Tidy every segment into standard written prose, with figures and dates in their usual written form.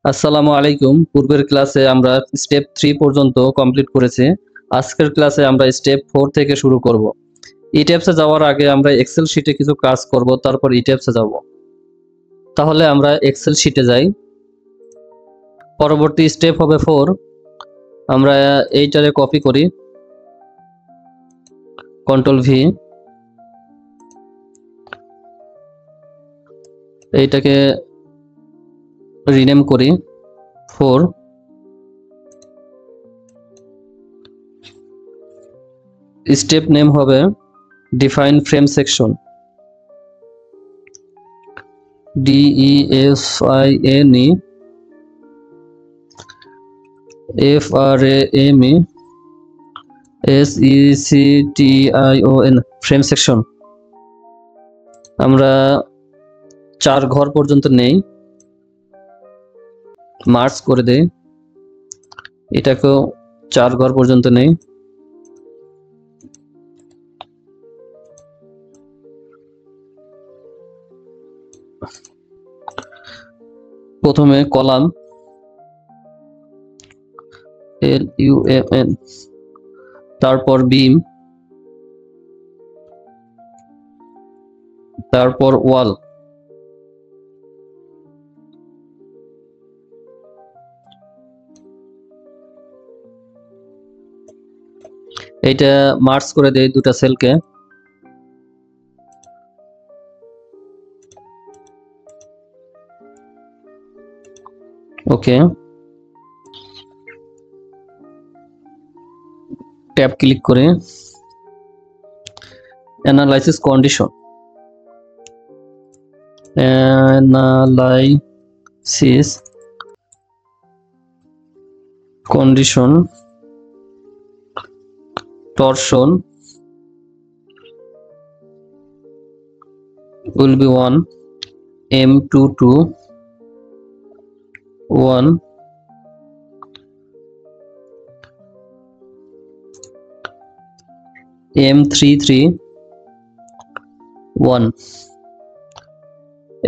আসসালামু আলাইকুম। পূর্বের ক্লাসে আমরা স্টেপ 3 পর্যন্ত কমপ্লিট করেছি। আজকের ক্লাসে আমরা স্টেপ 4 থেকে শুরু করব। ইট্যাবসে যাওয়ার আগে আমরা এক্সেল শিটে কিছু কাজ করব, তারপর ইট্যাবসে যাব। তাহলে আমরা এক্সেল শিটে যাই। পরবর্তী স্টেপ হবে 4। আমরা এইটারে কপি করি, কন্ট্রোল ভি, এইটাকে রিনেম করি 4। স্টেপ নেম হবে define frame section, DEFINE FRAME frame section. আমরা 4 ঘর পর্যন্ত নেই, মার্জ করে দেই, এটাকেও 4 ঘর পর্যন্ত নেই। প্রথমে কলাম LUMN, তারপর বিম, তারপর ওয়াল, এইটা মার্জ করে দেই দুটা সেলকে। ওকে, ট্যাব ক্লিক করে analysis condition, analysis condition torsion will be 1, M22 1, M33 1।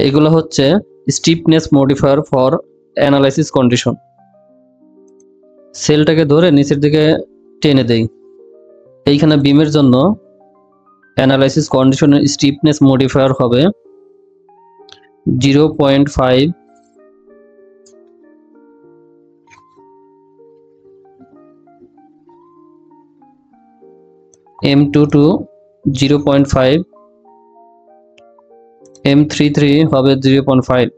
এগুলো হচ্ছে stiffness modifier for analysis condition. সেলটাকে ধরে নিচের দিকে টেনে দেই। এইখানে বিমের জন্য অ্যানালাইসিস কন্ডিশনের স্টিফনেস মডিফায়ার হবে 0.5, M22 0.5, M33 হবে 0.5।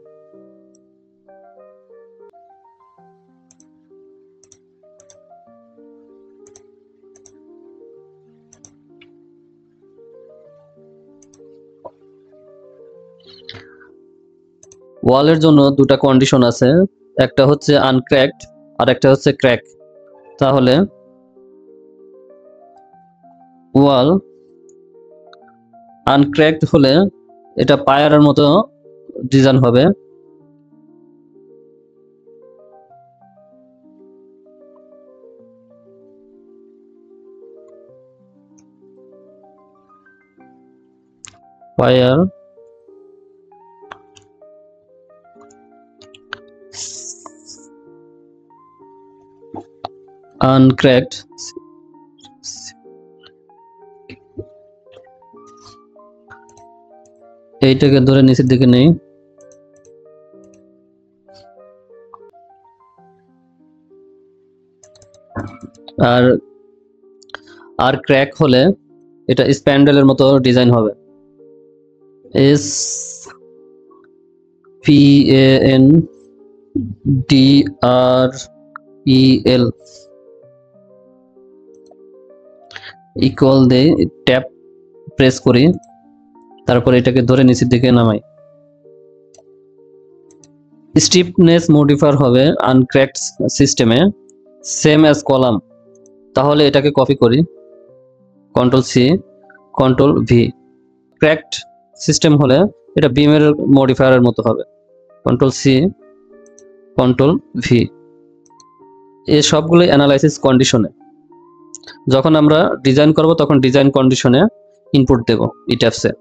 ওয়ালের জন্য দুটা কন্ডিশন আছে, একটা হচ্ছে আনক্র্যাকড আর একটা হচ্ছে ক্র্যাক। তাহলে ওয়াল আনক্র্যাকড হলে এটা পায়ারের মতো ডিজাইন হবে, পায়ার আনক্র্যাকড। এইটাকে ধরে নিচের দিকে নেই, আর আর ক্র্যাক হলে এটা স্প্যান্ডেলের মতো ডিজাইন হবে, SPANDREL ইকুয়াল দিয়ে ট্যাপ প্রেস করি, তারপর এটাকে ধরে নিচের দিকে নামাই। স্টিফনেস মডিফায়ার হবে আনক্র্যাকড সিস্টেমে সেম অ্যাজ কলাম। তাহলে এটাকে কপি করি, control C, control V. Cracked system হলে এটা বিমের মডিফায়ারের মতো হবে, কন্ট্রোল সি, কন্ট্রোল ভি। এই সবগুলো অ্যানালাইসিস কন্ডিশনে। যখন আমরা ডিজাইন করব তখন ডিজাইন কন্ডিশনে ইনপুট দেব ইট্যাবসে।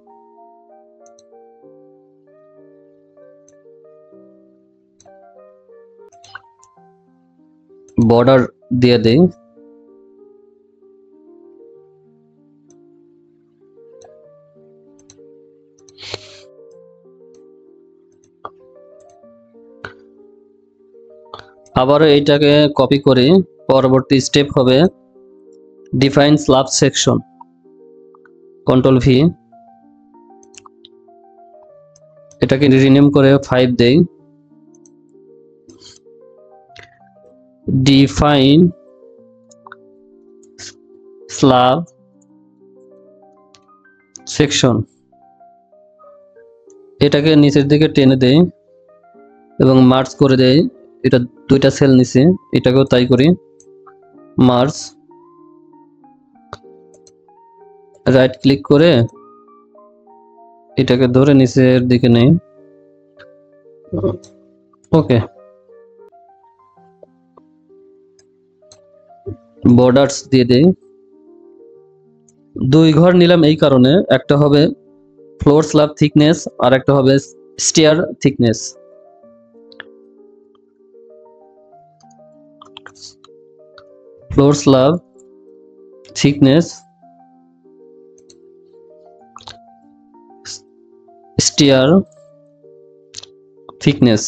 বর্ডার দিয়ে দেই। আবারও এইটাকে কপি করি। পরবর্তী স্টেপ হবে define slab section, control V. এটাকে রিনেম করে 5 দেই। ডিফাইন স্ল্যাব সেকশন, এটাকে নিচের দিকে টেনে দেই এবং মার্জ করে দেই। এটা দুইটা সেল নিচে, এটাকেও তাই করি, মার্জ। রাইট ক্লিক করে এটাকে ধরে নিচের দিকে নেই। ওকে, বর্ডার্স দিয়ে দেই। 2 ঘর নিলাম এই কারণে, একটা হবে ফ্লোর স্ল্যাব থিকনেস আর একটা হবে stair thickness. Floor slab thickness, stair thickness.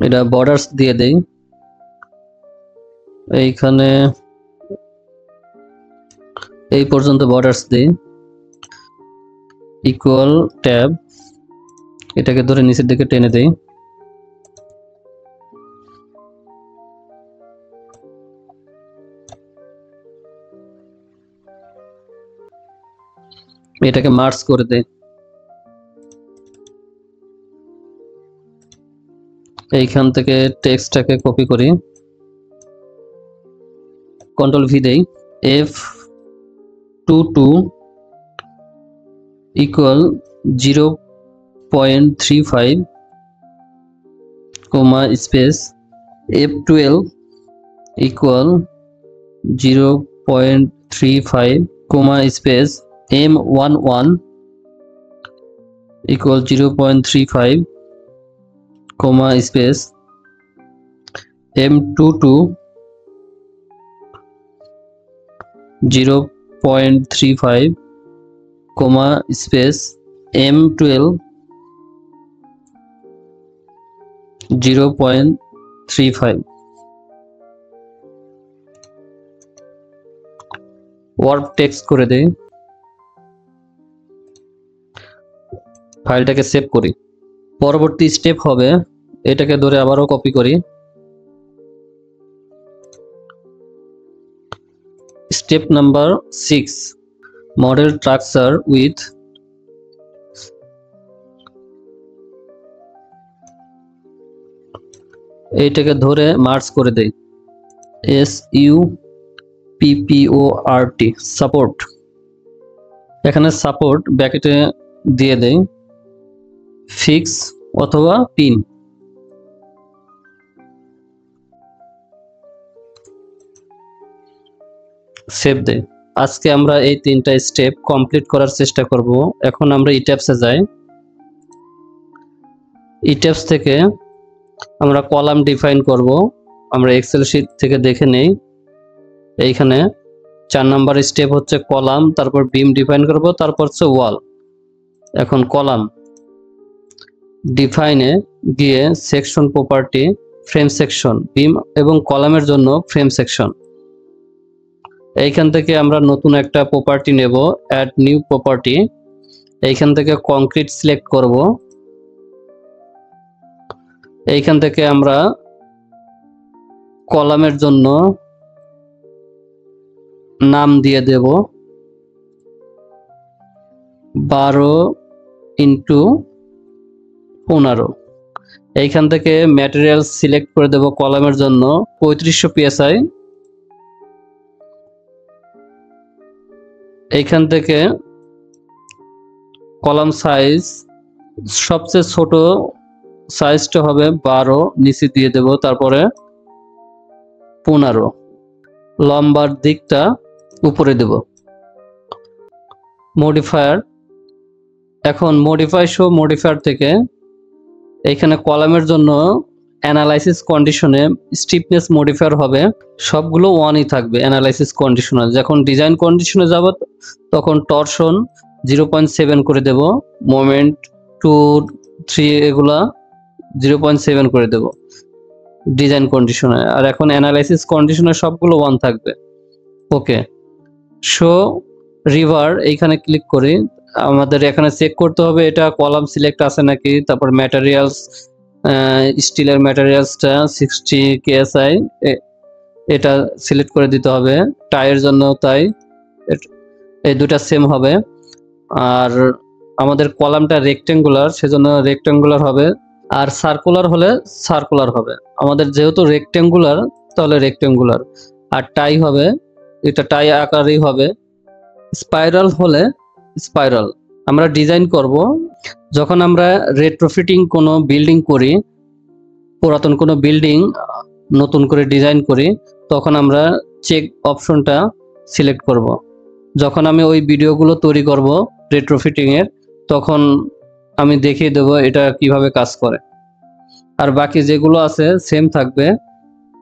এটা বর্ডার্স দিয়ে দেই। এইখানে এই পর্যন্ত বর্ডার্স দেই, ইকুয়াল ট্যাব, এটাকে ধরে নিচের দিকে টেনে দেই। এটাকে মার্জ করে দেই। এইখান থেকে টেক্সটটাকে কপি করি, কন্ট্রোল ভি দেই। F22 ইকুয়াল 0.35 কমা স্পেস, F12 ইকুয়াল 0.35 কমা স্পেস, M11 ইকুয়াল 0.35 কমা স্পেস, M22 0.35 কমা স্পেস, M12 0.35। ওয়ার্ড টেক্সট করে দেই, ফাইলটাকে সেভ করি। পরবর্তী স্টেপ হবে এটাকে ধরে আবারও কপি করি। Step number 6, model structure with এইটাকে ধরে মার্জ করে দেই, SUPPORT, সাপোর্ট। এখানে সাপোর্ট ব্র্যাকেটে দিয়ে দেই, ফিক্স অথবা পিন। সেভ দেই। আজকে আমরা এই 3টা স্টেপ কমপ্লিট করার চেষ্টা করব। এখন আমরা ইট্যাপসে যাই। ইট্যাপস থেকে আমরা কলাম ডিফাইন করব। আমরা এক্সেল শিট থেকে দেখে নেই। এইখানে 4 নাম্বার স্টেপ হচ্ছে কলাম, তারপর বিম ডিফাইন করব, তারপর হচ্ছে ওয়াল। এখন কলাম ডিফাইনে গিয়ে সেকশন প্রপার্টি, ফ্রেম সেকশন, বিম এবং কলামের জন্য ফ্রেম সেকশন। এইখান থেকে আমরা নতুন একটা প্রপার্টি নেব, অ্যাড নিউ প্রপার্টি। এইখান থেকে কংক্রিট সিলেক্ট করব। এইখান থেকে আমরা কলামের জন্য নাম দিয়ে দেব 12x15। এইখান থেকে ম্যাটেরিয়াল সিলেক্ট করে দেব কলামের জন্য 3500 psi। এইখান থেকে কলাম সাইজ সবচেয়ে ছোট সাইজটা হবে 12, নিচে দিয়ে দেব, তারপরে 15, লম্বার দিকটা উপরে দেব। মডিফায়ার এখন মডিফাই শো মডিফায়ার থেকে এইখানে কলামের জন্য অ্যানালাইসিস কন্ডিশনে স্টিফনেস মডিফায়ার হবে, সবগুলো ওয়ানই থাকবে অ্যানালাইসিস কন্ডিশনে। যখন ডিজাইন কন্ডিশনে যাব তখন টরশন 0.7 করে দেব, মোমেন্ট 2, 3 এগুলা 0.7 করে দেব ডিজাইন কন্ডিশনে। আর এখন অ্যানালাইসিস কন্ডিশনে সবগুলো ওয়ান থাকবে। ওকে, শো রিভার এইখানে ক্লিক করি। আমাদের এখানে চেক করতে হবে এটা কলাম সিলেক্ট আছে নাকি, তারপর ম্যাটেরিয়ালস স্টিলের ম্যাটেরিয়ালসটা 60 কেএসআই এটা সিলেক্ট করে দিতে হবে। টাইয়ের জন্য তাই, এই দুটা সেম হবে। আর আমাদের কলামটা রেক্টেঙ্গুলার, সেজন্য রেক্টেঙ্গুলার হবে, আর সার্কুলার হলে সার্কুলার হবে। আমাদের যেহেতু রেক্টেঙ্গুলার তাহলে রেক্টেঙ্গুলার, আর টাই হবে এটা টাই আকারেই হবে। স্পাইরাল হলে স্পাইরাল। আমরা ডিজাইন করব, যখন আমরা রেট্রোফিটিং কোনো বিল্ডিং করি, পুরাতন কোনো বিল্ডিং নতুন করে ডিজাইন করি, তখন আমরা চেক অপশনটা সিলেক্ট করব। যখন আমি ওই ভিডিওগুলো তৈরি করব রেট্রোফিটিং এর, তখন আমি দেখিয়ে দেব এটা কিভাবে কাজ করে। আর বাকি যেগুলো আছে সেম থাকবে।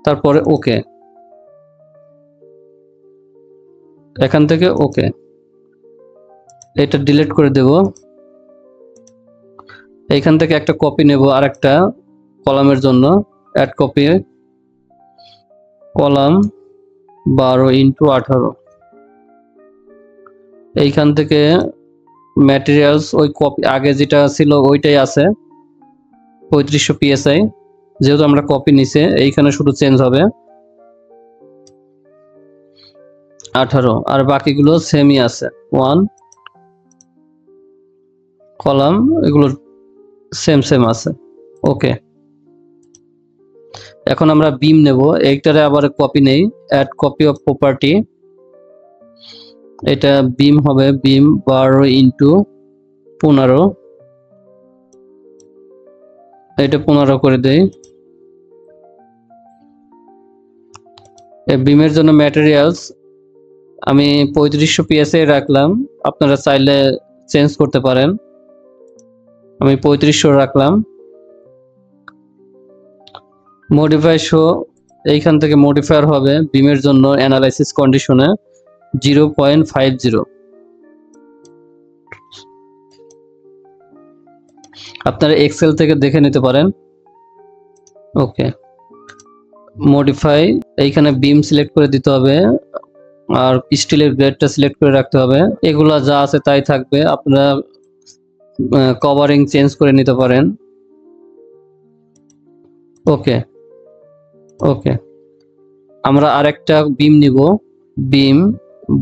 তারপরে ওকে, এখান থেকে ওকে, এটা ডিলিট করে দেব। এইখান থেকে একটা কপি নেব আর একটা কলামের জন্য, অ্যাড কপি, কলাম 12x18। এইখান থেকে ম্যাটেরিয়ালস ওই কপি আগে যেটা ছিল ওইটাই আছে 3500 psi, যেহেতু আমরা কপি নিছে এইখানে শুধু চেঞ্জ হবে 18, আর বাকিগুলো সেমই আছে 1 কলাম, এগুলো সেম সেম আছে। ওকে, এখন আমরা বিম নেব, এইটারে আবার কপি নেই, অ্যাড কপি অফ প্রপার্টি। এটা বিম হবে, বিম 12x15, এটা 15 করে দেই। এই বিমের জন্য ম্যাটেরিয়ালস আমি 3500 psi রাখলাম, আপনারা চাইলে চেঞ্জ করতে পারেন। আমি 3500 রাখলাম। মডিফাই শো, এইখান থেকে মডিফায়ার হবে বিমের জন্য অ্যানালাইসিস কন্ডিশনে 0.50। আপনারা এক্সেল থেকে দেখে নিতে পারেন। ওকে, মডিফাই, এইখানে বিম সিলেক্ট করে দিতে হবে, আর স্টিলের গ্রেডটা সিলেক্ট করে রাখতে হবে। এগুলা যা আছে তাই থাকবে, আপনারা কভারিং চেঞ্জ করে নিতে পারেন। ওকে ওকে, আমরা আরেকটা বিম নিব, বিম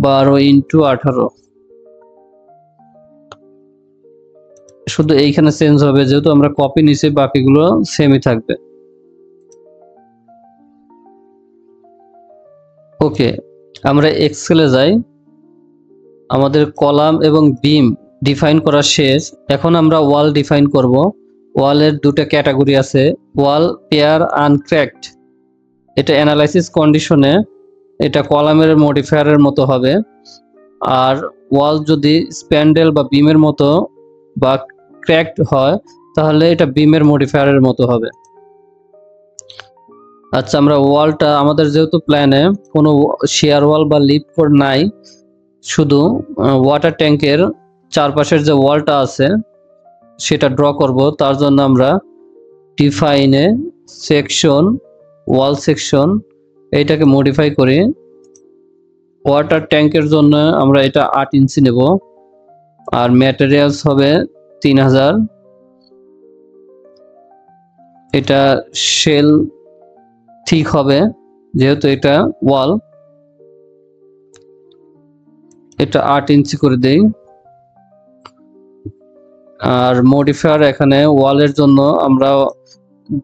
12x18। শুধু এইখানে চেঞ্জ হবে, যেহেতু আমরা কপি নিছি বাকিগুলো সেমই থাকবে। ওকে, আমরা এক্সেলে যাই। আমাদের কলাম এবং বিম ডিফাইন করা শেষ। এখন আমরা ওয়াল ডিফাইন করব। ওয়ালের দুটো ক্যাটাগরি আছে, ওয়াল পেয়ার আনক্র্যাকড। এটা অ্যানালাইসিস কন্ডিশনে এটা কলামের মডিফায়ারের মতো হবে, আর ওয়াল যদি স্প্যান্ডেল বা বিমের মতো বা ক্র্যাকড হয় তাহলে এটা বিমের মডিফায়ারের মতো হবে। আচ্ছা, আমরা ওয়ালটা, আমাদের যেহেতু প্ল্যানে কোনো শেয়ার ওয়াল বা লিপ কোড নাই, শুধু ওয়াটার ট্যাঙ্কের চারপাশের যে ওয়ালটা আছে সেটা ড্র করব। তার জন্য আমরা ডিফাইনে সেকশন, ওয়াল সেকশন, এইটাকে মডিফাই করি। ওয়াটার ট্যাঙ্কের জন্য আমরা এটা 8 ইঞ্চি নেব, আর ম্যাটেরিয়ালস হবে 3000। এটা শেল ঠিক হবে যেহেতু এটা ওয়াল। এটা 8 ইঞ্চি করে দেই। আর মডিফায়ার, এখানে ওয়ালের জন্য আমরা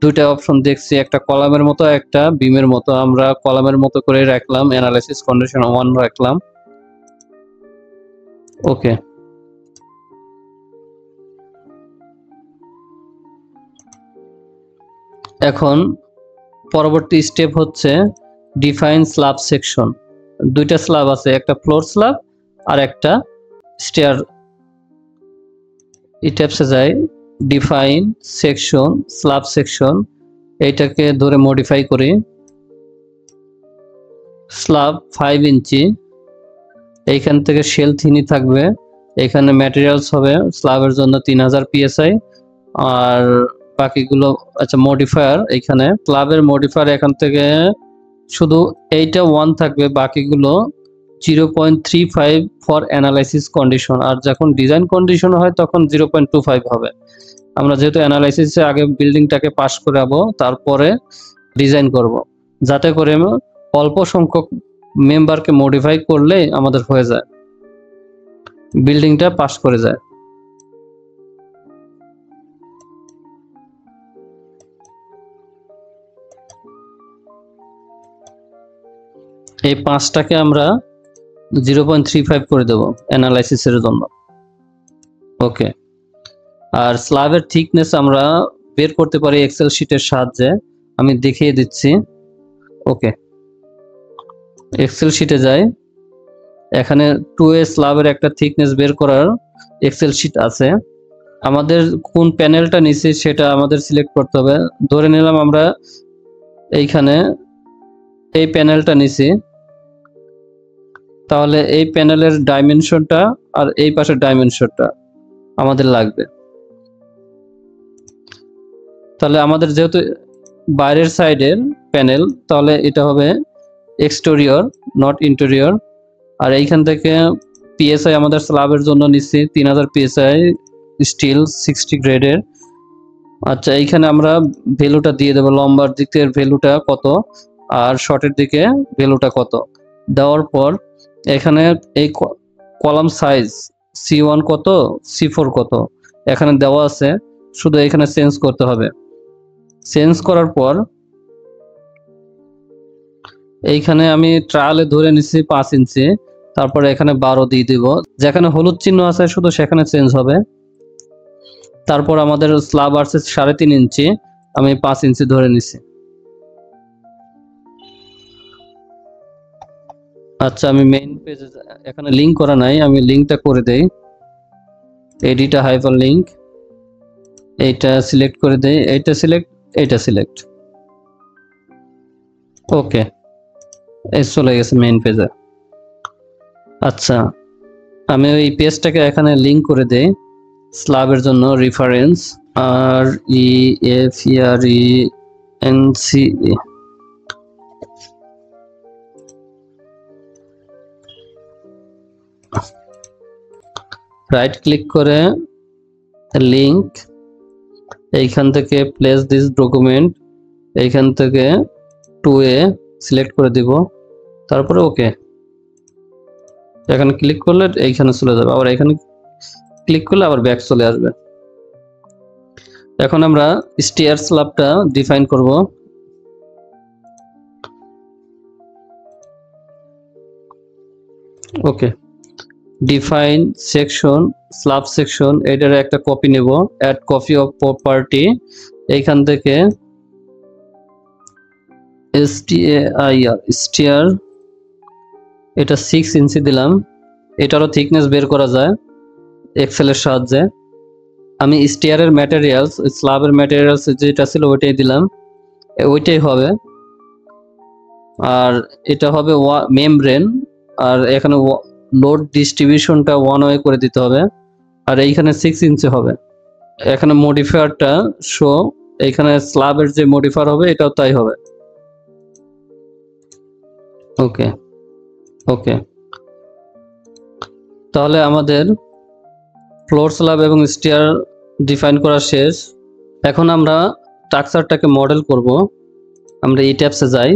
দুইটা অপশন দেখছি, একটা কলামের মতো একটা বিমের মতো। আমরা কলামের মতো করে রাখলাম, অ্যানালাইসিস কন্ডিশন 1 রাখলাম। ওকে, এখন পরবর্তী স্টেপ হচ্ছে ডিফাইন স্ল্যাব সেকশন। দুইটা স্ল্যাব আছে, একটা ফ্লোর স্ল্যাব আর একটা স্টেয়ার এই ট্যাবসে যাই, ডিফাইন সেকশন স্ল্যাব সেকশন, এইটাকে ধরে মডিফাই করি। স্ল্যাব 5 ইঞ্চি, এইখান থেকে শেল থিনি থাকবে, এখানে ম্যাটেরিয়ালস হবে স্ল্যাবের জন্য 3000 PSI, আর বাকিগুলো আচ্ছা মডিফায়ার, এখানে স্ল্যাবের মডিফায়ার এখান থেকে শুধু এইটা 1 থাকবে, বাকিগুলো 0.35 ফর অ্যানালাইসিস কন্ডিশন, আর যখন ডিজাইন কন্ডিশন হয় তখন 0.25 হবে। আমরা যেহেতু অ্যানালাইসিসে আগে বিল্ডিংটাকে পাস করাবো, তারপরে ডিজাইন করব, যাতে করে অল্প সংখ্যক মেম্বারকে মডিফাই করলে আমাদের হয়ে যায়, বিল্ডিংটা পাস করে যায়। এই 5টাকে আমরা 0.35 করে দেব অ্যানালাইসিসের জন্য। ওকে, আর স্ল্যাবের থিকনেস আমরা বের করতে পারি এক্সেল শিটের সাহায্যে, আমি দেখিয়ে দিচ্ছি। ওকে, এক্সেল শিটে যাই, এখানে 2A স্ল্যাবের একটা থিকনেস বের করার এক্সেল শিট আছে। আমাদের কোন প্যানেলটা নিছি সেটা আমাদের সিলেক্ট করতে হবে। ধরে নিলাম আমরা এইখানে এই প্যানেলটা নিছি, তাহলে এই প্যানেলের ডাইমেনশনটা আর এই পাশের ডাইমেনশনটা আমাদের লাগবে। তাহলে আমাদের যেহেতু বাইরের সাইডের প্যানেল, তাহলে এটা হবে এক্সটেরিয়র নট ইন্টেরিয়র। আর এইখান থেকে PSI আমাদের স্ল্যাবের জন্য নিচ্ছি 3000 PSI স্টিল 60 গ্রেডের। আচ্ছা, এইখানে আমরা ভ্যালুটা দিয়ে দেবো, লম্বার দিকের ভ্যালুটা কত আর শর্টের দিকে ভ্যালুটা কত। দেওয়ার পর এখানে এই কলাম সাইজ C1 কত, C4 কত এখানে দেওয়া আছে, শুধু এখানে চেঞ্জ করতে হবে। চেঞ্জ করার পর এইখানে আমি ট্রায়ালে ধরে নিচ্ছি 5 ইঞ্চি, তারপরে এখানে 12 দিয়ে দিব, যেখানে হলুদ চিহ্ন আছে শুধু সেখানে চেঞ্জ হবে। তারপর আমাদের স্ল্যাব আছে 3.5 ইঞ্চি, আমি 5 ইঞ্চি ধরে নিছি। আচ্ছা, আমি মেইন পেজে এখানে লিংক করা নাই, আমি লিংকটা করে দেই, এডিট হাইপার লিংক, এইটা সিলেক্ট করে দেই, এইটা সিলেক্ট, এইটা সিলেক্ট। ওকে, এই চলে গেছে মেইন পেজে। আচ্ছা, আমি ওই পেজটাকে এখানে লিংক করে দেই স্ল্যাবের জন্য, রেফারেন্স REFERENCE, রাইট ক্লিক করে লিংক, এইখান থেকে প্লেস দিস ডকুমেন্ট, এইখান থেকে 2A সিলেক্ট করে দিব, তারপরে ওকে। এখানে ক্লিক করলে এইখানে চলে যাবে, আবার এখানে ক্লিক করলে আবার ব্যাক চলে আসবে। এখন আমরা স্টেয়ার স্ল্যাবটা ডিফাইন করব। ওকে, ডিফাইন সেকশন স্ল্যাব সেকশন, এটার একটা কপি নেব, অ্যাড কপি অফ প্রপার্টি, এইখান থেকে স্টেয়ার, এটা 6 ইঞ্চি দিলাম। এটারও থিকনেস বের করা যায় এক্সেলের সাহায্যে। আমি স্টেয়ারের ম্যাটেরিয়ালস, স্ল্যাবের ম্যাটেরিয়ালস যেটা ছিল ওইটাই দিলাম, ওইটাই হবে। আর এটা হবে মেমব্রেন, আর এখানে লোড ডিস্ট্রিবিউশনটা 1 ওয়ে করে দিতে হবে, আর এইখানে 6 ইঞ্চি হবে। এখানে মডিফায়ারটা শো, এইখানে স্ল্যাবের যে মডিফায়ার হবে এটাও তাই হবে। ওকে ওকে, তাহলে আমাদের ফ্লোর স্ল্যাব এবং স্টেয়ার ডিফাইন করা শেষ। এখন আমরা স্ট্রাকচারটাকে মডেল করব। আমরা এই ট্যাবসে যাই,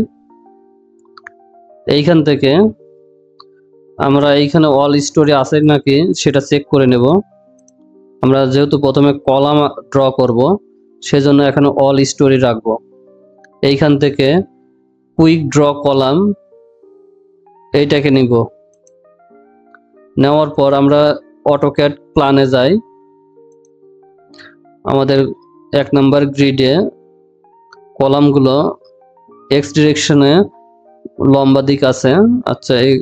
এইখান থেকে আমরা এইখানে অল স্টোরি আছে নাকি সেটা চেক করে নেব। আমরা যেহেতু প্রথমে কলাম ড্র করব, সেজন্য এখানে অল স্টোরি রাখবো। এইখান থেকে কুইক ড্র কলাম এইটাকে নিব, নেওয়ার পর আমরা অটোক্যাড প্ল্যানে যাই। আমাদের 1 নাম্বার গ্রিডে কলামগুলো এক্স ডিরেকশনে লম্বা দিক আছে। আচ্ছা, এই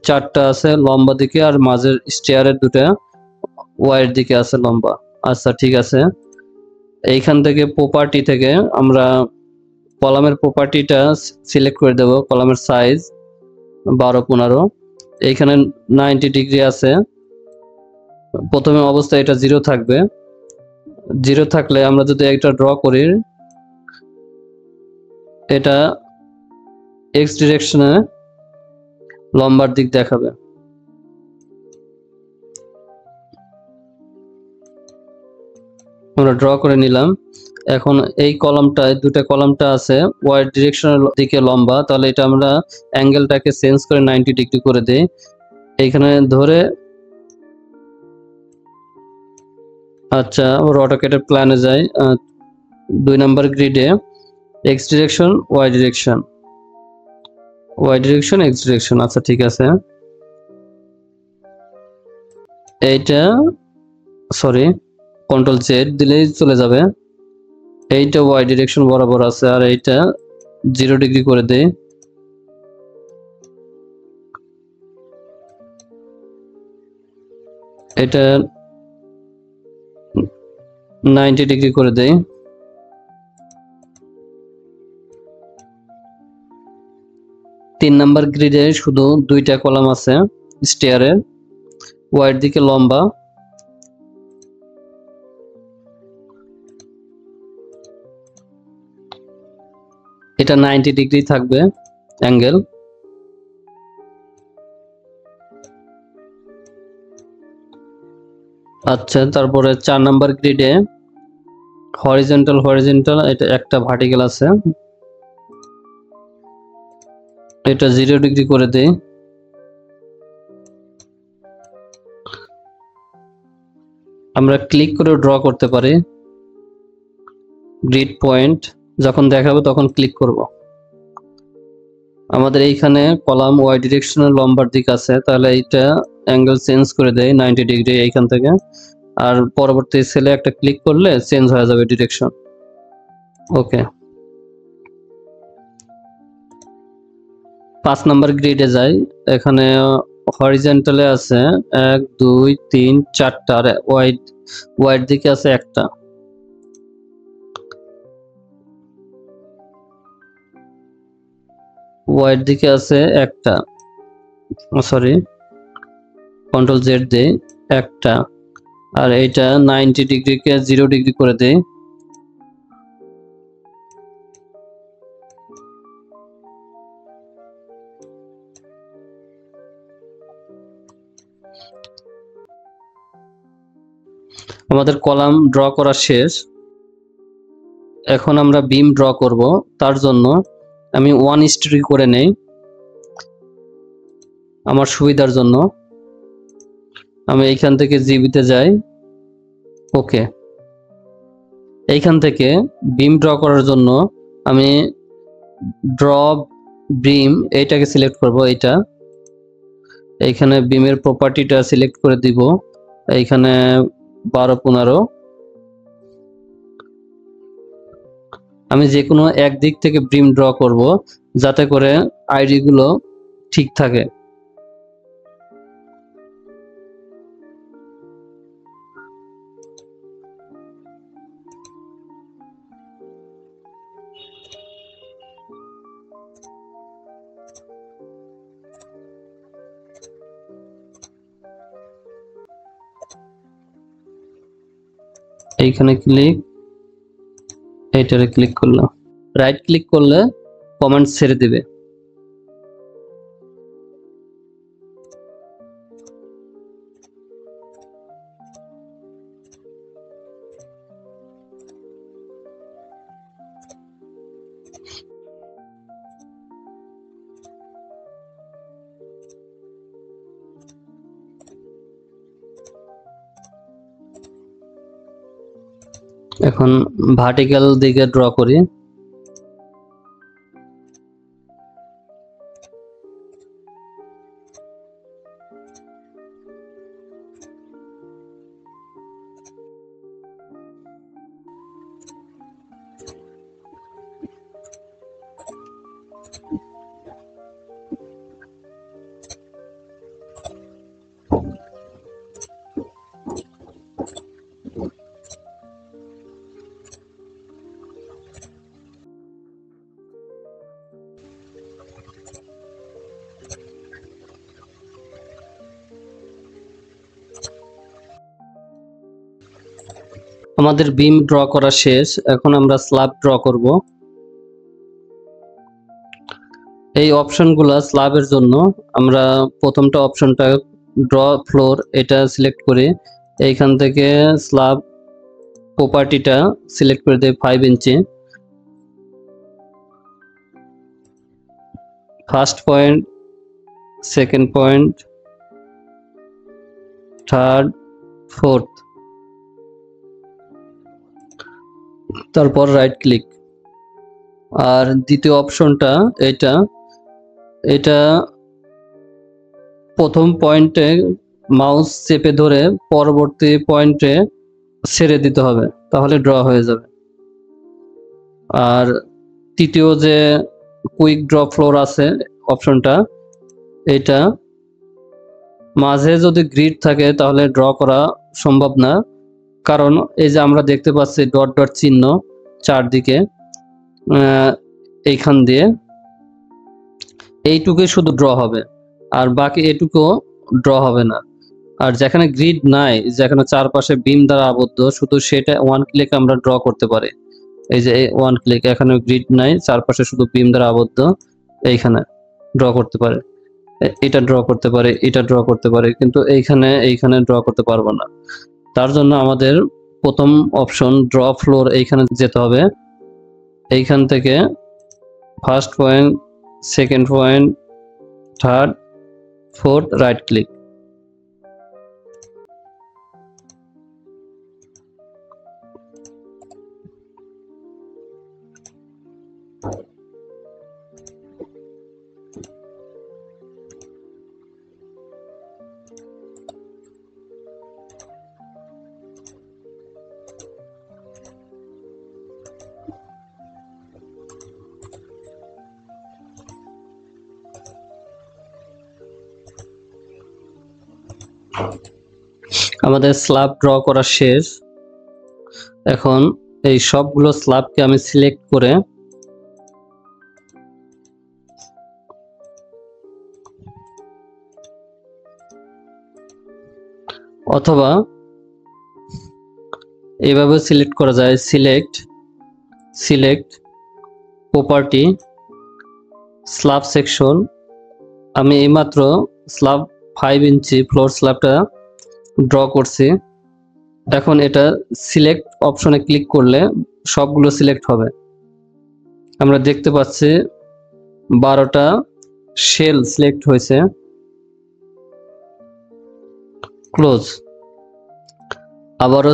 4টা আছে লম্বা দিকে, আর মাঝের স্টেয়ারের 2টা ওয়াই এর দিকে আছে লম্বা। আচ্ছা ঠিক আছে, এইখান থেকে প্রপার্টি থেকে আমরা কলামের প্রপার্টিটা সিলেক্ট করে দেব। কলামের সাইজ 12-15, এইখানে 90 ডিগ্রি আছে। প্রথমে অবস্থায় এটা 0 থাকবে। 0 থাকলে আমরা যদি একটা ড্র করি, এটা এক্স ডিরেকশনে লম্বার দিক দেখাবে। আমরা ড্র করে নিলাম। এখন এই কলামটায় দুটো কলামটা আছে ওয়াই ডিরেকশনের দিকে লম্বা, তাহলে এটা আমরা অ্যাঙ্গেলটাকে চেঞ্জ করে 90 ডিগ্রি করে দেই। এইখানে ধরে আচ্ছা আবার অটোক্যাডের প্ল্যানে যাই। 2 নাম্বার গ্রিডে x direction y direction, y direction x direction. আচ্ছা ঠিক আছে, এইটা সরি কন্ট্রোল জেড দিলেই চলে যাবে। এইটা ওয়াই ডিরেকশন বরাবর আছে, আর এইটা 0 ডিগ্রি করে দেই। এটা 90 ডিগ্রি করে দেই। 3 নাম্বার গ্রিডে শুধু 2টা কলাম আছে স্টেয়ারের, ওয়াইড দিকে লম্বা। এটা 90 ডিগ্রি থাকবে অ্যাঙ্গেল। আচ্ছা তারপরে 4 নাম্বার গ্রিডে হরিজন্টাল হরিজন্টাল, এটা একটা ভার্টিক্যাল আছে, এটা 0 ডিগ্রি করে দেই। আমরা ক্লিক করে ড্র করতে পারি। গ্রিড পয়েন্ট যখন দেখাবো তখন ক্লিক করব। আমাদের এইখানে কলাম ওয়াই ডিরেকশনের লম্বার দিক আছে, তাহলে এইটা অ্যাঙ্গেল চেঞ্জ করে দেয় 90 ডিগ্রি এইখান থেকে। আর পরবর্তী সেলে একটা ক্লিক করলে চেঞ্জ হয়ে যাবে ডিরেকশন। ওকে, 5 নাম্বার গ্রিডে যাই। এখানে হরিজন্টালে আছে 1 2 3 4টা, আর ওয়াইড দিকে আছে একটা। ওয়াইড দিকে আছে একটা, সরি কন্ট্রোল জেড দেই, একটা। আর এইটা 90 ডিগ্রিকে 0 ডিগ্রি করে দেই। আমাদের কলাম ড্র করা শেষ। এখন আমরা বিম ড্র করব, তার জন্য আমি 1:3 করে নেই আমার সুবিধার জন্য। আমি এইখান থেকে জিবিতে যাই। ওকে, এইখান থেকে বিম ড্র করার জন্য আমি ড্র বিম এইটাকে সিলেক্ট করব। এইটা এইখানে বিমের প্রপার্টিটা সিলেক্ট করে দিব, এইখানে 12-15। আমি যে কোনো এক দিক থেকে বিম ড্র করব যাতে করে আইডি গুলো ঠিক থাকে। এইখানে ক্লিক, এইটারে ক্লিক করলাম। রাইট ক্লিক করলে কমান্ড ছেড়ে দিবে। এখন ভার্টিক্যাল দিকে ড্র করি। আমাদের বিম ড্র করা শেষ, এখন আমরা স্ল্যাব ড্র করব। এই অপশনগুলো স্ল্যাবের জন্য আমরা প্রথমটা অপশনটা ড্র ফ্লোর, এটা সিলেক্ট করে এইখান থেকে স্ল্যাব প্রপার্টিটা সিলেক্ট করে দেই 5 inch. First point, second point, third, fourth, তারপর রাইট ক্লিক। আর দ্বিতীয় অপশনটা এটা এটা প্রথম পয়েন্টে মাউস চেপে ধরে পরবর্তী পয়েন্টে ছেড়ে দিতে হবে, তাহলে ড্র হয়ে যাবে। আর তৃতীয় যে কুইক ড্র ফ্লোর আছে অপশনটা, এটা মাঝে যদি গ্রিড থাকে তাহলে ড্র করা সম্ভব না, কারণ এই যে আমরা দেখতে পাচ্ছি ডট ডট চিহ্ন চারদিকে, এইখান দিয়ে এইটুকুই শুধু ড্র হবে, আর বাকি এটুকু ড্র হবে না। আর যেখানে গ্রিড নাই, যেখানে চারপাশে বিম দ্বারা আবদ্ধ, শুধু সেটা ওয়ান ক্লিক আমরা ড্র করতে পারি। এই যে ওয়ান ক্লিক, এখানে গ্রিড নাই, চারপাশে শুধু বিম দ্বারা আবদ্ধ, এইখানে ড্র করতে পারে, এটা ড্র করতে পারে, এটা ড্র করতে পারে, কিন্তু এইখানে ড্র করতে পারবো না। তার জন্য আমাদের প্রথম অপশন ড্র ফ্লোর, এইখানে যেতে হবে। এইখান থেকে first point, second point, third, fourth, right click. আমাদের স্ল্যাব ড্র করা শেষ। এখন এই সবগুলো স্ল্যাবকে আমি সিলেক্ট করে অথবা এইভাবে সিলেক্ট করা যায়, সিলেক্ট প্রপার্টি, স্ল্যাব সেকশন। আমি এইমাত্র স্ল্যাব 5 ইঞ্চি ফ্লোর স্ল্যাবটা ড্র করছি। এখন এটা সিলেক্ট অপশনে ক্লিক করলে সবগুলো সিলেক্ট হবে। আমরা দেখতে পাচ্ছি 12টা শেল সিলেক্ট হয়েছে। ক্লোজ, আবারও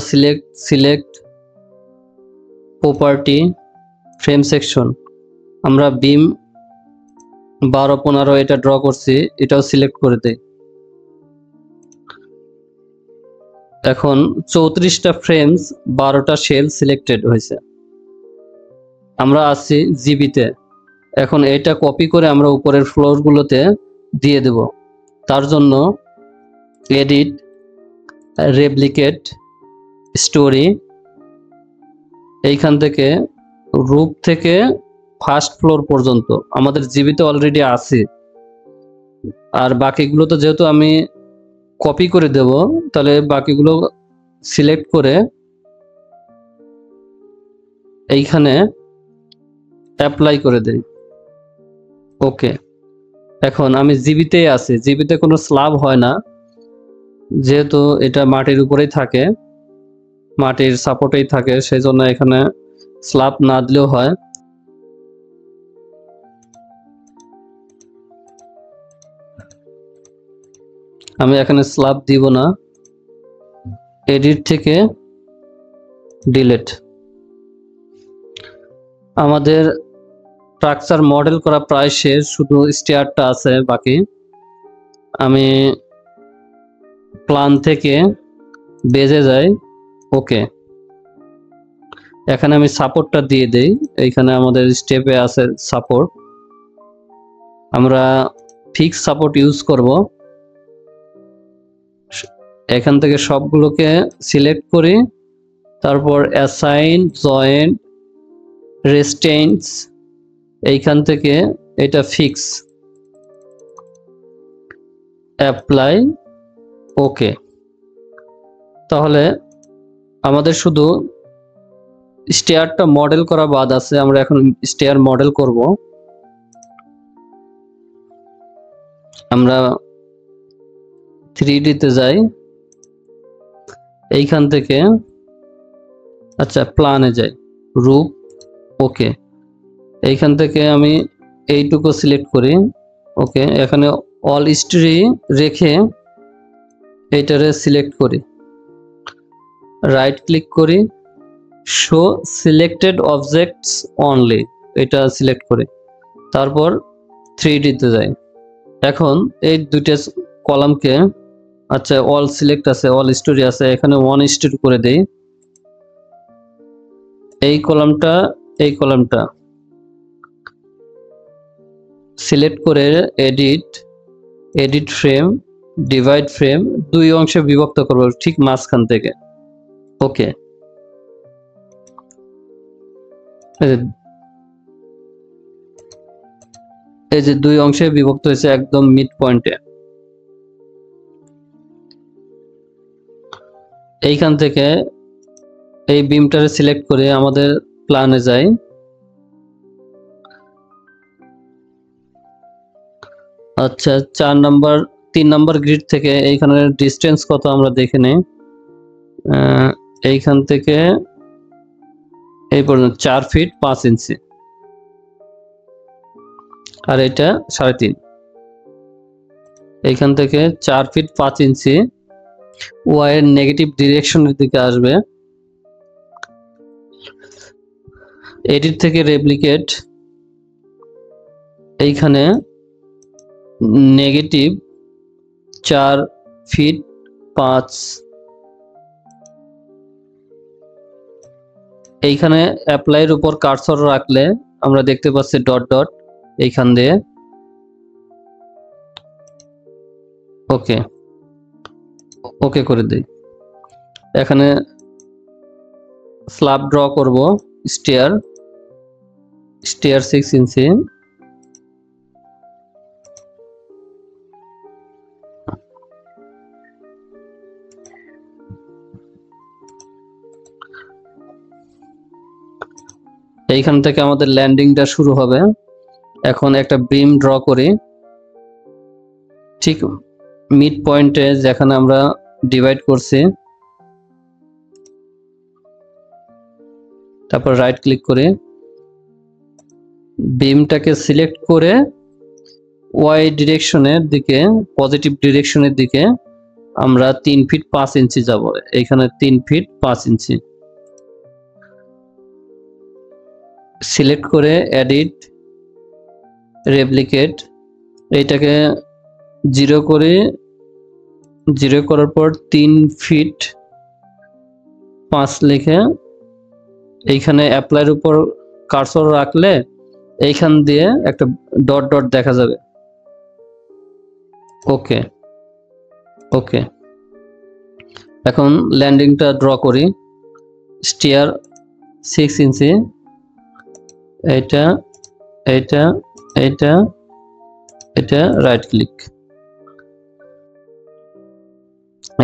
সিলেক্ট প্রপার্টি, ফ্রেম সেকশন। আমরা বিম 12-15 এটা ড্র করছি, এটাও সিলেক্ট করে দেই। এখন 34টা ফ্রেমস, 12টা শেল সিলেক্টেড হয়েছে। আমরা আছি জিবিতে। এখন এটা কপি করে আমরা উপরের ফ্লোরগুলোতে দিয়ে দেব। তার জন্য এডিট, রেপ্লিকেট, স্টোরি, এইখান থেকে রুফ থেকে ফার্স্ট ফ্লোর পর্যন্ত আমাদের জিবিতে অলরেডি আছে। আর বাকিগুলো তো যেহেতু আমি কপি করে দেব, তাহলে বাকিগুলো সিলেক্ট করে এইখানে অ্যাপ্লাই করে দেই। ওকে, এখন আমি জিবিতেই আছি, জিবিতে কোনো স্ল্যাব হয় না, যেহেতু এটা মাটির উপরেই থাকে, মাটির সাপোর্টেই থাকে, সেই জন্য এখানে স্ল্যাব না দিলেও হয়। আমি এখানে স্ল্যাব দিব না, এডিট থেকে ডিলিট। আমাদের স্ট্রাকচার মডেল করা প্রায় শেষ, শুধু স্টেয়ারটা আছে বাকি। আমি প্ল্যান থেকে বেজে যাই। ওকে, এখানে আমি সাপোর্টটা দিয়ে দেই। এইখানে আমাদের স্টেপে আছে সাপোর্ট, আমরা ফিক্স সাপোর্ট ইউজ করব। এখান থেকে সবগুলোকে সিলেক্ট করি, তারপর অ্যাসাইন, জয়েন্ট, রেস্টেন্স, এইখান থেকে এটা ফিক্স, অ্যাপ্লাই। ওকে, তাহলে আমাদের শুধু স্টেয়ারটা মডেল করা বাদ আছে, আমরা এখন স্টেয়ার মডেল করব। আমরা 3D তে যাই, এইখান থেকে আচ্ছা প্ল্যানে যাই, রূপ, ওকে। এইখান থেকে আমি এইটুকু সিলেক্ট করি, ওকে। এখানে অল হিস্ট্রি রেখে এইটারে সিলেক্ট করি, রাইট ক্লিক করি, শো সিলেক্টেড অবজেক্টস অনলি, এটা সিলেক্ট করি, তারপর 3D তে যাই। এখন এই দুইটা কলামকে, আচ্ছা অল সিলেক্ট আছে, অল স্টোরি আছে, এখানে 1:2 করে দেই। এই কলামটা এই কলামটা সিলেক্ট করে এডিট ফ্রেম, ডিভাইড ফ্রেম, দুই অংশে বিভক্ত করব ঠিক মাঝখান থেকে, ওকে। এই যে দুই অংশে বিভক্ত হয়েছে একদম মিড পয়েন্টে। এইখান থেকে এই বিমটারে সিলেক্ট করে আমাদের প্ল্যানে যাই, আচ্ছা 3 নাম্বার গ্রিড থেকে এইখানে ডিস্টেন্স কত আমরা দেখে নেই। এইখান থেকে এই পর্যন্ত 4 ফিট 5 ইঞ্চি, আর এটা 3.5। এইখান থেকে 4 ফিট 5 ইঞ্চি ওয়াই এর নেগেটিভ ডিরেকশনের দিকে আসবে। এডিট থেকে রেপ্লিকেট, এইখানে নেগেটিভ 4 ফিট 5, এইখানে অ্যাপ্লাইয়ের উপর কার্সর রাখলে আমরা দেখতে পাচ্ছি ডট ডট এইখান দিয়ে, ওকে ওকে করে দিই। এখানে স্ল্যাব ড্র করব, স্টেয়ার 6 ইঞ্চি, এইখান থেকে আমাদের ল্যান্ডিংটা শুরু হবে। এখন একটা বিম ড্র করি ঠিক মিড পয়েন্টে যেখানে আমরা ডিভাইড করছি, তারপর রাইট ক্লিক করে বিমটাকে সিলেক্ট করে ওয়াই ডিরেকশনের দিকে, পজিটিভ ডিরেকশনের দিকে আমরা 3 ফিট 5 ইঞ্চি যাব। এইখানে 3 ফিট 5 ইঞ্চি সিলেক্ট করে এডিট রেপ্লিকেট, এইটাকে 0 করে, 0 করার পর 3 ফিট 5 লিখে এইখানে অ্যাপ্লাইয়ের উপর কার্সর রাখলে এইখান দিয়ে একটা ডট ডট দেখা যাবে, ওকে ওকে। এখন ল্যান্ডিংটা ড্র করি, স্টেয়ার 6 ইঞ্চি, এইটা এইটা এইটা এটা, রাইট ক্লিক।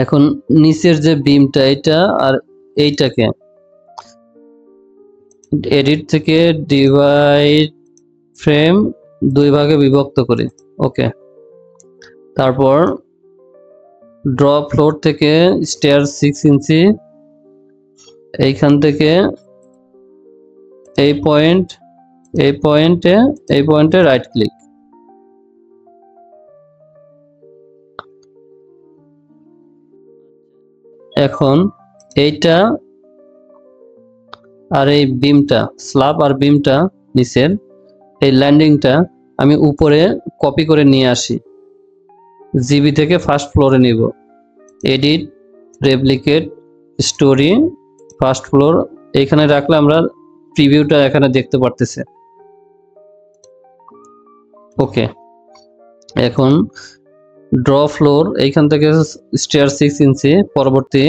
এখন নিচের যে বিমটা এটা আর এইটাকে এডিট থেকে ডিভাইড ফ্রেম 2 ভাগে বিভক্ত করি, ওকে। তারপর ড্র ফ্লোর থেকে স্টেয়ার 6 ইঞ্চি, এইখান থেকে এই পয়েন্টে রাইট ক্লিক। এখন এইটা আর এই বিমটা, স্ল্যাব আর বিমটা নিচের এই ল্যান্ডিংটা আমি উপরে কপি করে নিয়ে আসি, জিবি থেকে ফার্স্ট ফ্লোরে নিব, edit replicate story first floor, এইখানে রাখলে আমরা প্রিভিউটা এখানে দেখতে পারতেছে, ওকে। এখন ড্র ফ্লোর এইখান থেকে স্টেয়ার 6 ইঞ্চি, পরবর্তী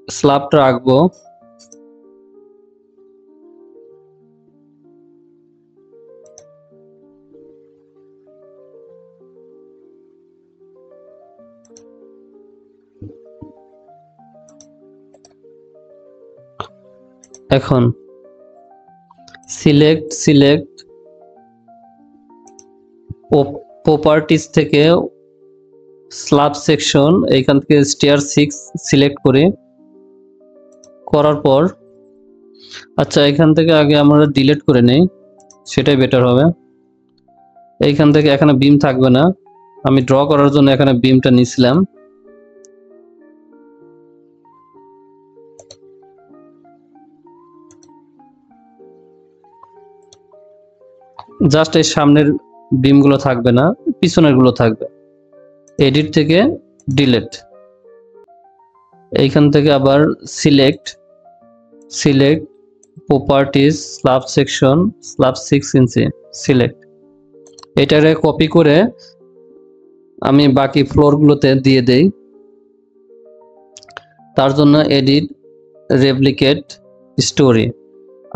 স্ল্যাবটা রাখবো, এখন সিলেক্ট প্রপার্টিজ থেকে স্ল্যাব সেকশন, এইখান থেকে স্টেয়ার 6 সিলেক্ট করার পর, আচ্ছা এখান থেকে আগে আমরা ডিলিট করে নেই, সেটাই বেটার হবে। এইখান থেকে এখানে বিম থাকবে না, আমি ড্র করার জন্য এখানে বিমটা নিছিলাম। জাস্ট এই সামনের বিমগুলো থাকবে না, পিছনের গুলো থাকবে। এডিট থেকে ডিলিট, এইখান থেকে আবার select properties slab section, slab 6 ইঞ্চি সিলেক্ট। এটারে কপি করে আমি বাকি ফ্লোরগুলোতে দিয়ে দেই। তার জন্য এডিট, রেপ্লিকেট স্টোরি।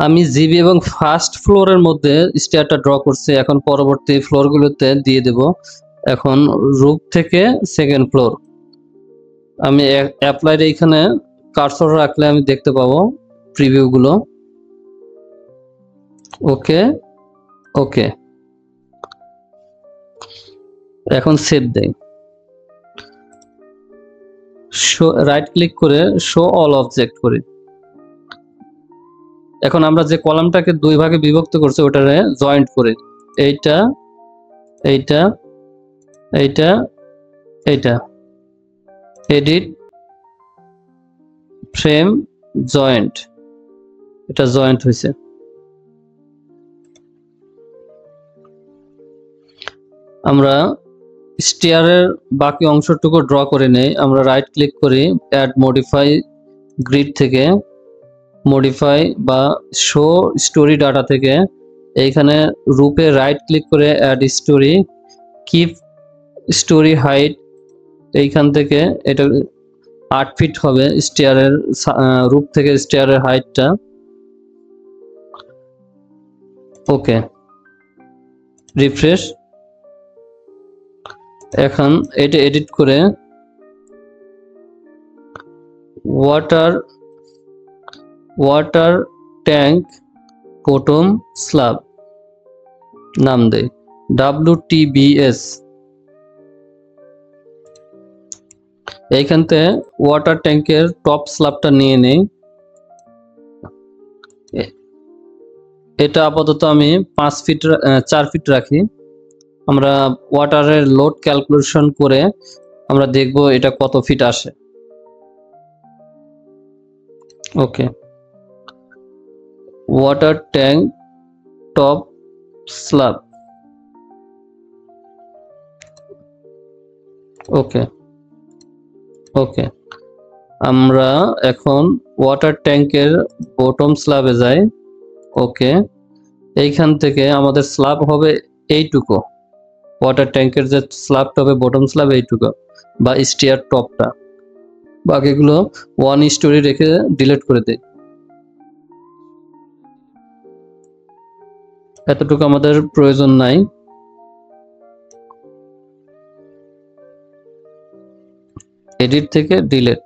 আমি জিবি এবং ফার্স্ট ফ্লোরের মধ্যে স্টেয়ারটা ড্র করছি, এখন পরবর্তী ফ্লোরগুলোতে দিয়ে দেব। এখন রুফ থেকে সেকেন্ড ফ্লোর, আমি অ্যাপ্লাইড এইখানে কার্সর রাখলে আমি দেখতে পাবো প্রিভিউগুলো। ওকে ওকে, এখন সেভ দেই। রাইট ক্লিক করে শো অল অবজেক্ট করি। এখন আমরা যে কলামটাকে দুই ভাগে বিভক্ত করছি ওটারে জয়েন্ট করে, এইটা এইটা এইটা এইটা, এডিট ফ্রেম জয়েন্ট, এটা জয়েন্ট হয়েছে। আমরা স্টেয়ারের বাকি অংশটুকু ড্র করে নেই। আমরা রাইট ক্লিক করি, অ্যাড মডিফাই গ্রিড থেকে মডিফাই বা শো স্টোরি ডাটা থেকে এইখানে রূপে রাইট ক্লিক করে add story, keep story height, এইখান থেকে এটা 8 ফিট হবে স্টেয়ারের রূপ থেকে স্টেয়ারের হাইটটা। ওকে, রিফ্রেশ। এখন এটা এডিট করে ওয়াটার ট্যাঙ্ক বটম স্ল্যাব নাম দেয় WTBS। এইখান থেকে ওয়াটার ট্যাঙ্কের টপ স্ল্যাবটা নিয়ে নেই। এটা আপাতত আমি 4 ফিট রাখি। আমরা ওয়াটারের লোড ক্যালকুলেশন করে আমরা দেখব এটা কত ফিট আসে। ওকে, ওয়াটার ট্যাঙ্ক টপ স্ল্যাব, ওকে ওকে। আমরা এখন ওয়াটার ট্যাঙ্কের বটম স্ল্যাবে যাই। ওকে, এইখান থেকে আমাদের স্ল্যাব হবে এইটুকু, ওয়াটার ট্যাঙ্কের যে স্ল্যাবটা হবে বটম স্ল্যাব এইটুকু বা স্টেয়ার টপটা, বাকিগুলো 1 স্টোরি রেখে ডিলিট করে দেই। এতটুকু আমাদের প্রয়োজন নাই। এডিট থেকে ডিলিট,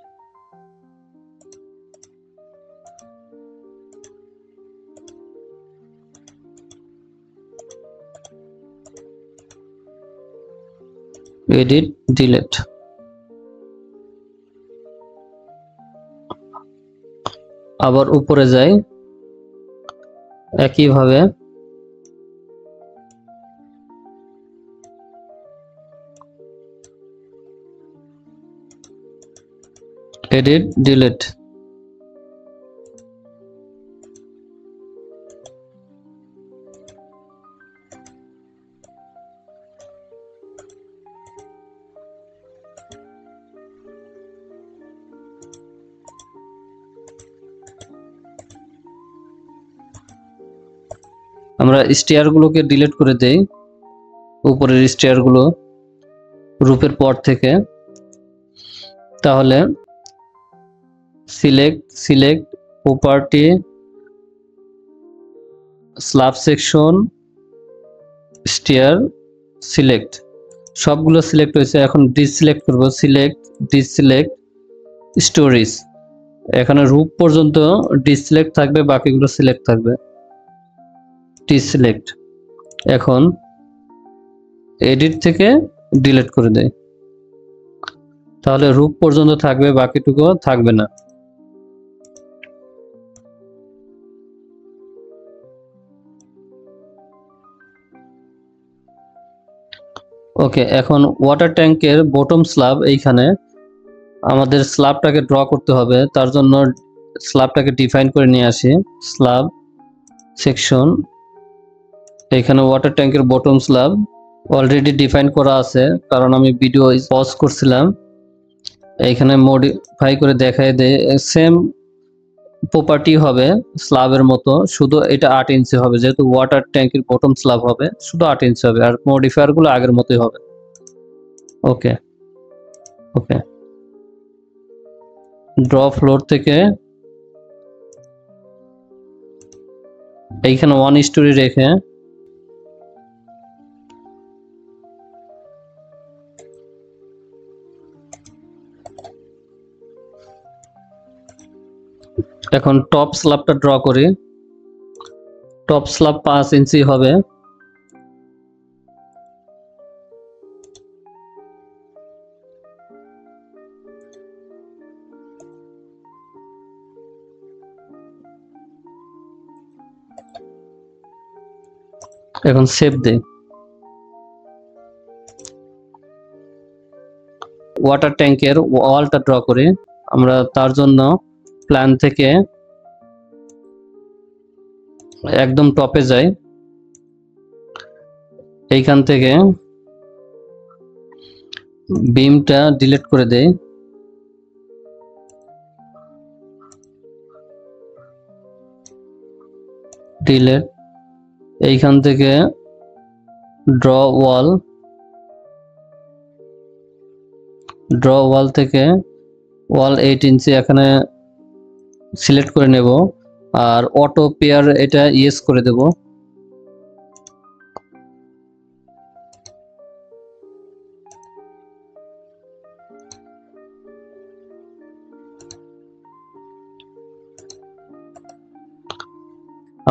এডিট ডিলিট। আবার উপরে যাই, একইভাবে এডিট ডিলিট। আমরা স্টেয়ারগুলোকে ডিলিট করে দেই, উপরের স্টেয়ারগুলো রূপের পর থেকে। তাহলে select property slab section stair select, সবগুলো সিলেক্ট হয়েছে। এখন ডিসিলেক্ট করব, ডিসিলেক্ট স্টোরিজ, এখানে রূপ পর্যন্ত ডিসিলেক্ট থাকবে, বাকিগুলো সিলেক্ট থাকবে। ডিসিলেক্ট। এখন এডিট থেকে ডিলিট করে দেয়, তাহলে রূপ পর্যন্ত থাকবে, বাকিটুকু থাকবে না। ওকে, এখন ওয়াটার ট্যাঙ্কের বটম স্ল্যাব, এইখানে আমাদের স্ল্যাবটাকে ড্র করতে হবে। তার জন্য স্ল্যাবটাকে ডিফাইন করে নিয়ে আসি। স্ল্যাব সেকশন, এখানে ওয়াটার ট্যাঙ্কের বটম স্ল্যাব অলরেডি ডিফাইন করা আছে, কারণ আমি ভিডিও পজ করছিলাম। এইখানে মডিফাই করে দেখায় দেয়, সেম প্রপার্টি হবে স্ল্যাবের মতো, শুধু এটা 8 ইঞ্চি হবে, যেহেতু ওয়াটার ট্যাঙ্কের বটম স্ল্যাব হবে, শুধু 8 ইঞ্চি হবে, আর মডিফায়ার গুলো আগের মতোই হবে। ওকে ওকে, ড্র ফ্লোর থেকে এইখানে 1 স্টোরি রেখে এখন টপ স্ল্যাবটা ড্র করি। টপ স্ল্যাব 5 ইঞ্চি হবে। এখন সেভ দেই। ওয়াটার ট্যাঙ্কের ওয়ালটা ড্র করি। আমরা তার জন্য প্ল্যান থেকে একদম টপে যাই, এইখান থেকে বিমটা ডিলিট করে দেই। ডিলিট। এইখান থেকে ড্র ওয়াল, ড্র ওয়াল থেকে ওয়াল 8 ইঞ্চি এখানে সিলেক্ট করে নেব, আর অটো পেয়ার এটা ইয়েস করে দেব।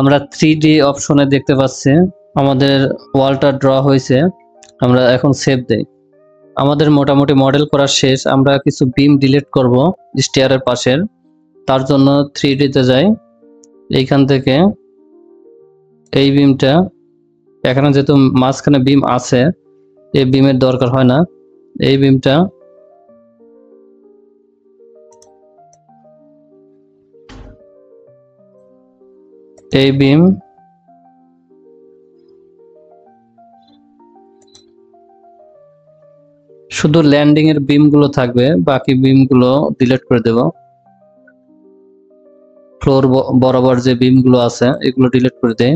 আমরা 3D অপশনে দেখতে পাচ্ছি আমাদের ওয়ালটা ড্র হয়েছে। আমরা এখন সেভ দেই। আমাদের মোটামুটি মডেল করা শেষ। আমরা কিছু বিম ডিলিট করব স্টেয়ারের পাশের, তার জন্য 3D তে যাই। এইখান থেকে এই বিমটা, এখানে যেহেতু মাঝখানে বিম আছে, এই বিমের দরকার হয় না। এই বিমটা এই বিম শুধু ল্যান্ডিং এর বিম গুলো থাকবে, বাকি বিম গুলো ডিলিট করে দেব। ফ্লোর বরাবর যে বিম গুলো আছে এগুলো ডিলিট করে দেই।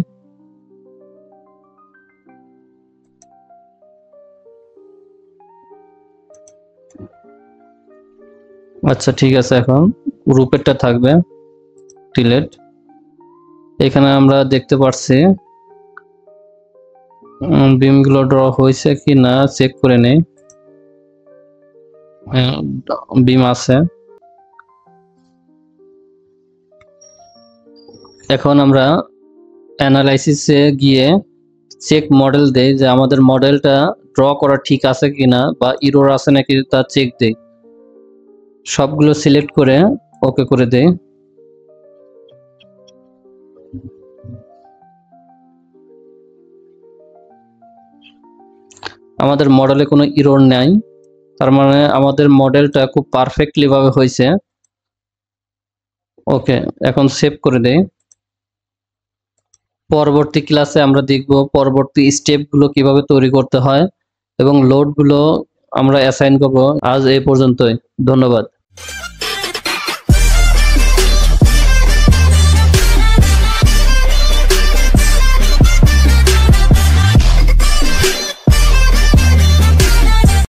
আচ্ছা ঠিক আছে, এখন রূপেরটা থাকবে, ডিলিট। এখানে আমরা দেখতে পাচ্ছি বিম গুলো ড্র হয়েছে কি না চেক করে নেই। বিম আছে। এখন আমরা অ্যানালাইসিসে গিয়ে চেক মডেল দেই যে আমাদের মডেলটা ড্র করা ঠিক আছে কিনা বা এরর আছে নাকি তা চেক দেই। সবগুলো সিলেক্ট করে ওকে করে দেই। আমাদের মডেলে কোনো এরর নাই, তার মানে আমাদের মডেলটা খুব পারফেক্টলি ভাবে হয়েছে। ওকে, এখন সেভ করে দেই। পরবর্তী ক্লাসে আমরা দেখব পরবর্তী স্টেপগুলো কিভাবে তৈরি করতে হয় এবং লোডগুলো আমরা অ্যাসাইন করব। আজ এই পর্যন্তই, ধন্যবাদ।